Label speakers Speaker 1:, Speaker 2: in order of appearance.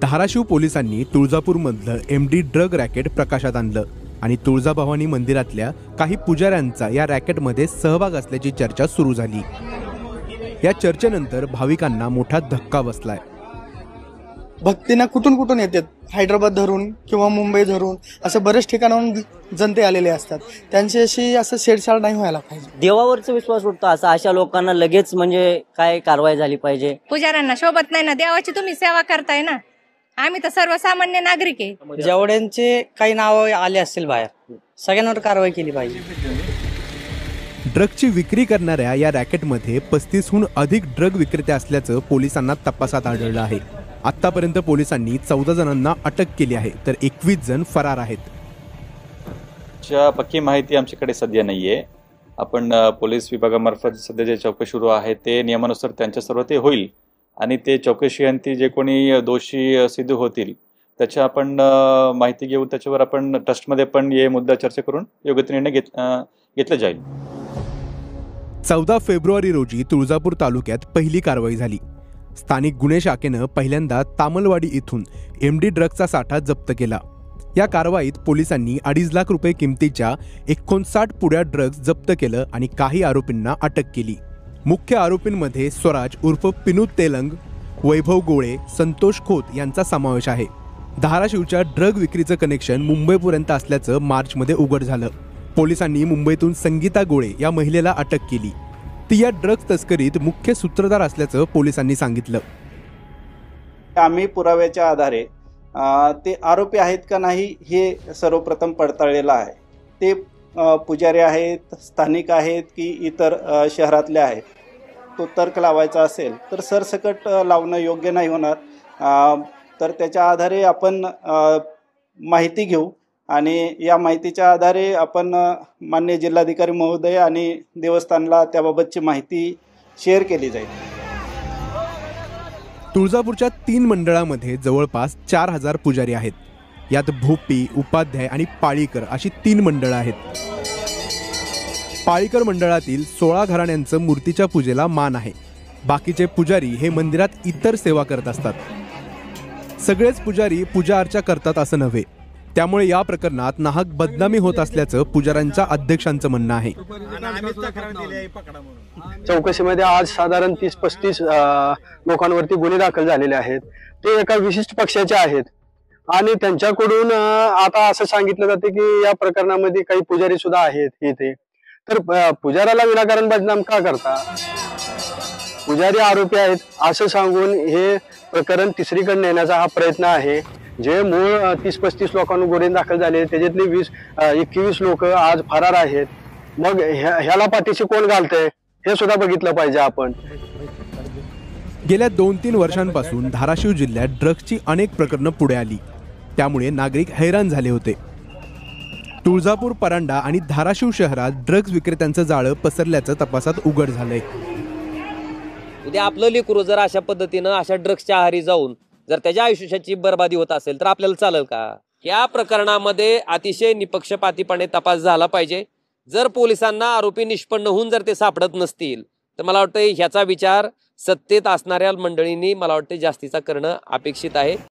Speaker 1: धाराशिव पोलिसांनी तुळजापूरमधलं MD drug racket प्रकाशात आणलं आणि तुळजाभवानी मंदिरातल्या काही पुजाऱ्यांचा या रॅकेटमध्ये सहभाग असल्याची चर्चा सुरू झाली। या चर्चेनंतर भाविकांना मोठा धक्का बसलाय।
Speaker 2: भक्तीना कुठून कुठून येतात, हैदराबाद धरून किंवा मुंबई धरून असं बरेच ठिकाणाहून जनते आलेले असतात। त्यांच्याशी असं छेडछाड नाही व्हायला पाहिजे।
Speaker 3: देवावरचा विश्वास उठतो अशा लोकांना लगेच म्हणजे काय कारवाई झाली पाहिजे।
Speaker 4: पुजाऱ्यांना शोभत नाही ना, देवाची तुम्ही सेवा करताय ना, आम्ही तर सर्वसामान्य नागरिक आहे।
Speaker 3: जेवढ्यांचे काही नाव आले असतील बाहेर सगळ्यांवर कारवाई केली पाहिजे।
Speaker 1: ड्रगची विक्री करणाऱ्या या रॅकेटमध्ये 35हून अधिक ड्रग विक्रेते असल्याचं पोलिसांना तपासात आढळलं आहे। आतापर्यंत पोलिसांनी 14 जणांना अटक केली आहे, तर 21 जण फरार आहेत।
Speaker 5: पक्की माहिती आमच्याकडे सध्या नाहीये। आपण पोलीस विभागामार्फत सध्या जे चौकशी सुरू आहे ते नियमानुसार त्यांच्या सर्व ते होईल आणि ते चौकशी अंती जे कोणी दोषी सिद्ध होतील त्याच्या आपण माहिती घेऊ, त्याच्यावर आपण ट्रस्टमध्ये पण हे मुद्दा चर्चा करून योग्य निर्णय घेतला जाईल।
Speaker 1: 14 फेब्रुवारी रोजी तुळजापूर तालुक्यात पहिली कारवाई झाली। स्थानिक गुन्हे शाखेनं पहिल्यांदा तामलवाडी इथून एमडी ड्रगचा साठा जप्त केला। या कारवाईत पोलिसांनी 2.5 लाख रुपये किमतीच्या 59 पुड्या ड्रग्ज जप्त केलं आणि काही आरोपींना अटक केली। मुख्य आरोपींमध्ये स्वराज उर्फ पिनूत तेलंग, वैभव गोळे, संतोष खोत यांचा समावेश आहे। धाराशिवच्या ड्रग विक्रीचं कनेक्शन मुंबईपर्यंत असल्याचं मार्चमध्ये उघड झालं। पोलिसांनी मुंबईतून संगीता गोळे या महिलेला अटक केली। ती या ड्रग्ज तस्करीत मुख्य सूत्रधार असल्याचं पोलिसांनी सांगितलं।
Speaker 6: आम्ही पुराव्याच्या आधारे ते आरोपी आहेत का नाही हे सर्वप्रथम पडताळलेलं आहे। ते पुजारी आहेत, स्थानिक आहेत की इतर शहरातले आहेत, तो तर्क लावायचा असेल तर सरसकट लावणं योग्य नाही होणार। तर त्याच्या आधारे आपण माहिती घेऊ आणि या माहितीच्या आधारे आपण माननीय जिल्हाधिकारी महोदय आणि देवस्थानला त्याबाबतची माहिती शेअर केली जाईल।
Speaker 1: तुळजापूरच्या 3 मंडळामध्ये जवळपास 4000 पुजारी आहेत। यात भोपी, उपाध्याय आणि पाळीकर अशी 3 मंडळं आहेत। पाळीकर मंडळातील 16 घराण्यांचं मूर्तीच्या पूजेला मान आहे। बाकीचे पुजारी हे मंदिरात इतर सेवा करत असतात। सगळेच पुजारी पूजा अर्चा करतात असं नव्हे, त्यामुळे या प्रकरणात नाहक बदनामी होत असल्याचं पुजाऱ्यांच्या अध्यक्षांचं म्हणणं आहे।
Speaker 2: चौकशीमध्ये आज साधारण 30-35 लोकांवरती गुन्हे दाखल झालेले आहेत। ते एका विशिष्ट पक्षाचे आहेत आणि त्यांच्याकडून आता असं सांगितलं जाते की या प्रकरणामध्ये काही पुजारी सुद्धा आहेत इथे। तर पुजाऱ्याला विनाकारण बदनाम का करता? पुजारी आरोपी आहेत असं सांगून हे प्रकरण तिसरीकडे नेण्याचा हा प्रयत्न आहे। जे मूळ 30-35 लोकांवर गुन्हे दाखल झाले त्याच्यातले 21 लोक आज फरार आहेत। मग ह्याला पाठीशी कोण घालतंय हे सुद्धा बघितलं पाहिजे आपण।
Speaker 1: गेल्या 2-3 वर्षांपासून धाराशिव जिल्ह्यात ड्रग्जची अनेक प्रकरणं पुढे आली, त्यामुळे नागरिक हैराण झाले होते। तुळजापूर, परांडा आणि धाराशिव शहरात ड्रग्ज विक्रेत्यांचं जाळं पसरल्याचं तपासात उघड झालंय।
Speaker 7: उद्या आपलं लेकरू जर अशा पद्धतीनं अशा ड्रग्सच्या आहारी जाऊन जर त्याच्या आयुष्याची बर्बादी होत असेल तर आपल्याला चालेल का? या प्रकरणामध्ये अतिशय निपक्षपातीपणे तपास झाला पाहिजे। जर पोलिसांना आरोपी निष्पन्न होऊन जर ते सापडत नसतील तर मला वाटतं ह्याचा विचार सत्तेत असणाऱ्या मंडळींनी मला वाटतं जास्तीचा करणं अपेक्षित आहे।